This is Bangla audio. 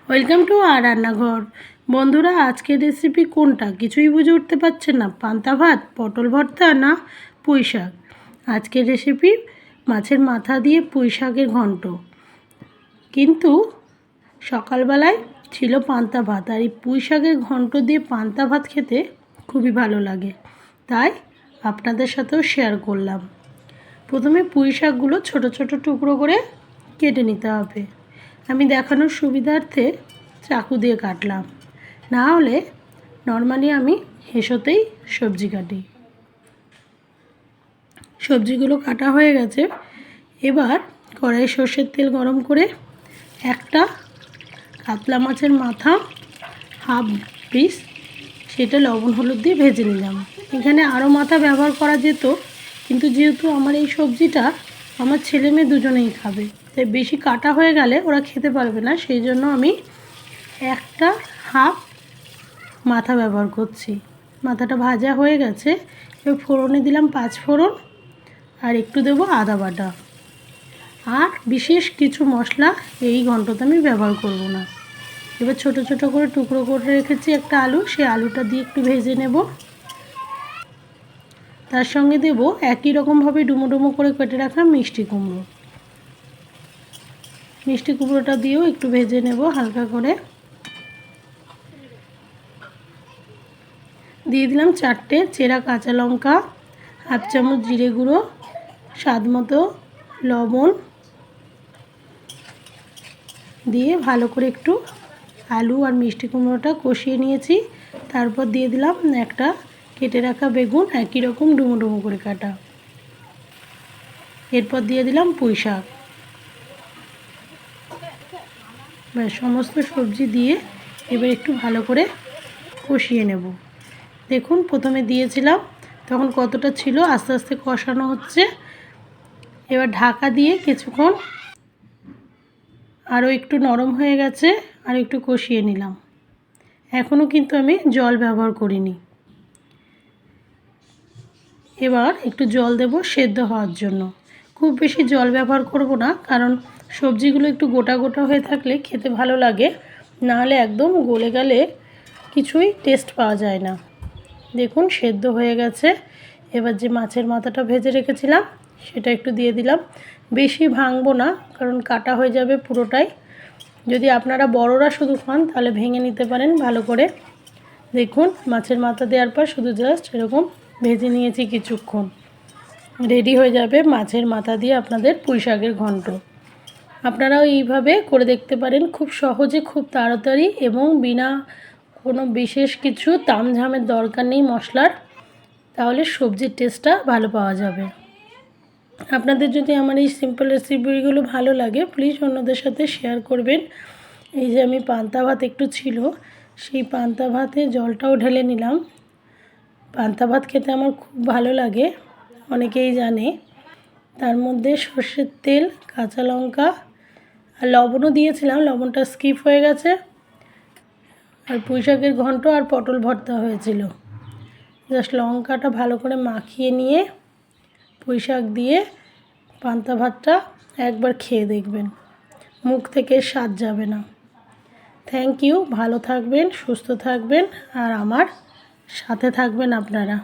ওয়েলকাম টু আর রান্নাঘর। বন্ধুরা, আজকের রেসিপি কোনটা কিছুই বুঝে উঠতে পারছেন না? পান্তা ভাত, পটল ভর্তা না পুঁই শাক? আজকের রেসিপি মাছের মাথা দিয়ে পুঁই শাকের ঘন্ট। কিন্তু সকালবেলায় ছিল পান্তা ভাত, আর এই পুঁই শাকের ঘন্ট দিয়ে পান্তা ভাত খেতে খুবই ভালো লাগে, তাই আপনাদের সাথেও শেয়ার করলাম। প্রথমে পুঁই শাকগুলো ছোট ছোট টুকরো করে কেটে নিতে হবে। আমি দেখানোর সুবিধার্থে চাকু দিয়ে কাটলাম, না হলে নর্মালি আমি হেঁসোতেই সবজি কাটি। সবজিগুলো কাটা হয়ে গেছে। এবার কড়াই সর্ষের তেল গরম করে একটা কাতলা মাছের মাথা হাফ পিস সেটা লবণ হলুদ দিয়ে ভেজে নিলাম। এখানে আরও মাথা ব্যবহার করা যেত, কিন্তু যেহেতু আমার এই সবজিটা আমার ছেলে মেয়ে দুজনেই খাবে, তাই বেশি কাটা হয়ে গেলে ওরা খেতে পারবে না, সেই জন্য আমি একটা হাফ মাথা ব্যবহার করছি। মাথাটা ভাজা হয়ে গেছে। এবার ফোড়নে দিলাম 5 ফোড়ন, আর একটু দেবো আদা বাটা, আর বিশেষ কিছু মশলা এই ঘন্টতে আমি ব্যবহার করব না। এবার ছোট ছোট করে টুকরো করে রেখেছি একটা আলু, সেই আলুটা দিয়ে একটু ভেজে নেব। তার সঙ্গে দেব একই রকমভাবে ডুমো ডুমো করে কেটে রাখা মিষ্টি কুমড়ো। মিষ্টি কুমড়োটা দিয়েও একটু ভেজে নেব হালকা করে। দিয়ে দিলাম 4টে চেরা কাঁচা লঙ্কা, হাফ চামচ জিরে গুঁড়ো, স্বাদ মতো লবণ দিয়ে ভালো করে একটু আলু আর মিষ্টি কুমড়োটা কষিয়ে নিয়েছি। তারপর দিয়ে দিলাম একটা কেটে রাখা বেগুন, একই রকম ডুমো ডুমো করে কাটা। এরপর দিয়ে দিলাম পুঁই শাক। সমস্ত সবজি দিয়ে এবার একটু ভালো করে কষিয়ে নেব। দেখুন, প্রথমে দিয়েছিলাম তখন কতটা ছিল, আস্তে আস্তে কষানো হচ্ছে। এবার ঢাকা দিয়ে কিছুক্ষণ আরও একটু নরম হয়ে গেছে, আর একটু কষিয়ে নিলাম। এখনও কিন্তু আমি জল ব্যবহার করিনি। এবার একটু জল দেব সেদ্ধ হওয়ার জন্য। খুব বেশি জল ব্যবহার করব না, কারণ সবজিগুলো একটু গোটা গোটা হয়ে থাকলে খেতে ভালো লাগে, নাহলে একদম গলে গেলে কিছুই টেস্ট পাওয়া যায় না। দেখুন, সেদ্ধ হয়ে গেছে। এবার যে মাছের মাথাটা ভেজে রেখেছিলাম সেটা একটু দিয়ে দিলাম। বেশি ভাঙবো না, কারণ কাটা হয়ে যাবে পুরোটাই। যদি আপনারা বড়রা শুধু খান তাহলে ভেঙে নিতে পারেন ভালো করে। দেখুন, মাছের মাথা দেওয়ার পর শুধু জাস্ট এরকম ভেজে নিয়েছি কিছুক্ষণ। রেডি হয়ে যাবে মাছের মাথা দিয়ে আপনাদের পুঁই শাকের ঘন্ট। আপনারাও এইভাবে করে দেখতে পারেন, খুব সহজে, খুব তাড়াতাড়ি, এবং বিনা কোনো বিশেষ কিছু তামঝামের দরকার নেই মশলার, তাহলে সবজির টেস্টটা ভালো পাওয়া যাবে। আপনাদের যদি আমার এই সিম্পল রেসিপিগুলো ভালো লাগে, প্লিজ অন্যদের সাথে শেয়ার করবেন। এই যে আমি পান্তা ভাত একটু ছিল, সেই পান্তা ভাতে জলটাও ঢেলে নিলাম। পান্তা ভাত খেতে আমার খুব ভালো লাগে, অনেকেই জানে। তার মধ্যে সর্ষের তেল, কাঁচা লঙ্কা আর লবণও দিয়েছিলাম, লবণটা স্কিপ হয়ে গেছে। আর পুঁই শাকের ঘন্ট আর পটল ভর্তা হয়েছিল। জাস্ট লঙ্কাটা ভালো করে মাখিয়ে নিয়ে পুঁই শাক দিয়ে পান্তা ভাতটা একবার খেয়ে দেখবেন, মুখ থেকে স্বাদ যাবে না। Thank you. ভালো থাকবেন, সুস্থ থাকবেন, আর আমার সাথে থাকবেন আপনারা।